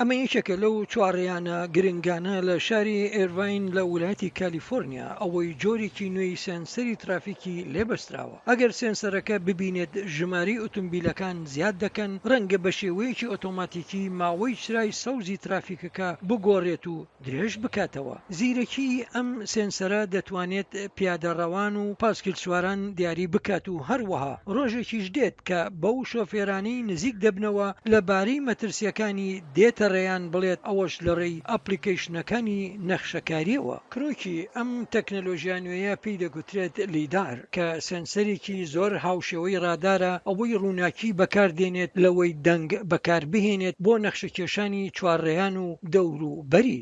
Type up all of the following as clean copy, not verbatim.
ئەمە یەکێکە لەو چوارڕێیانە گرنگانە لە شاری ئێرڤین لە ویلایەتی کالیفۆرنیا ئەوەی جۆرێکی نوێی سێنسەری ترافیکی لێبەستراوە. ئەگەر سێنسەرەکە ببینێت ژماری ئۆتۆمبیلەکان زیاد دەکەن ڕەنگە بە شێوەیەکی ئۆتۆماتیکی ماوەی چرای سەوزی ترافیکەکە بگۆڕێت و درێژ بکاتەوە. زیرەکی ئەم سێنسەرە دەتوانێت پیادەڕەوان و پاسکیل سواران دیاری بکات و هەروەها ڕۆژێکیش دێت کە بەو شۆفێرانەی نزیک دەبنەوە لەبارەی مەترسیەکانی دێتە ڕێیان بڵێت ئەوەش لە ڕێی ئەپلیکیشنەکانی نەخشەکاریەوە. کرۆکی ئەم تەکنەلۆژیا نوێیە پێی دەگوترێت لیدار کە سێنسەرێکی زۆر هاوشێوەی ڕادارە ئەوەی ڕووناکی بەکاردێنێت لەوەی دەنگ بەکاربهێنێت بۆ نەخشەکێشانی چوارڕێیان و دەور و بەری.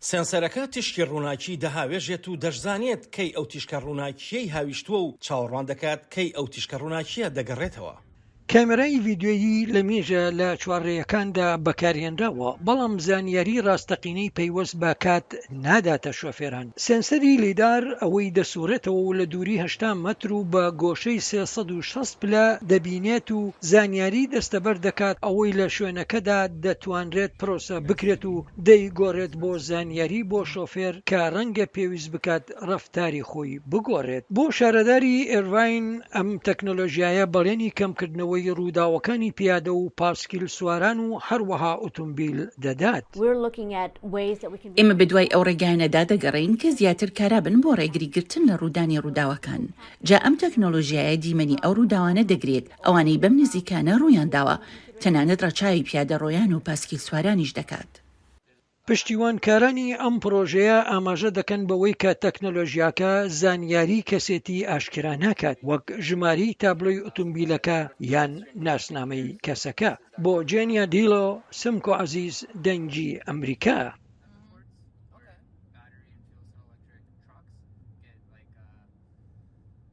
سێنسەرەکە تیشکی ڕووناکی دەهاوێژێت و دەشزانێت کەی ئەو تیشکە ڕووناکیەی هاویشتووە و چاوەڕوان دەکات کەی ئەو تیشکە ڕووناکیە دەگەڕێتەوە. کامێرای ڤیدیۆیی لە مێژە لە چوارڕێیەکاندا بەکارهێنراوە، بەڵام زانیاری ڕاستەقینەی پەیوەست بە کات ناداتە شۆفێران. سێنسەری لیدار ئەوەی دەسوڕێتەوە و لە دووری 80 مەتر و بە گۆشەی 360 پلە دەبینێت و زانیاری دەستەبەر دەکات ئەوەی لە شوێنەکەدا دەتوانرێت پرۆسە بکرێت و دەیگۆڕێت بۆ زانیاری بۆ شۆفێر کە ڕەنگە پێویست بکات ڕەفتاری خۆی بگۆڕێت. بۆ شارەداری ئێرڤین ئەم تەکنۆلۆژیایە بەڵێنی کەمکردنەوەی ڕووداوەکانی پیادە و پاسکیل سواران و هەروەها ئۆتۆمبیل دەدات. ئێمە بەدوای ئەو ڕێگایانەدا دەگەڕین کە زیاتر کارابن بۆ ڕێگریگرتن لە ڕوودانی ڕووداوەکان. جا ئەم تەکنۆلۆژیایە دیمەنی ئەو ڕووداوانە دەگرێت ئەوانەی بەم نزیکانە ڕوویان داوە، تەنانەت ڕەچاوی پیادە ڕۆیان و پاسکیل سوارانیش دەکات. پشتیوانکارانی ئەم پرۆژەیە ئاماژە دەکەن بەوەی کە تەکنۆلۆژیاکە زانیاری کەسێتی ئاشکرا ناکات، وەک ژماری تابلۆی ئۆتۆمبیلەکە یان ناسنامەی کەسەکە. بۆ جێنیا دیلۆ، سمکۆ عەزیز، دەنگی ئەمریکا.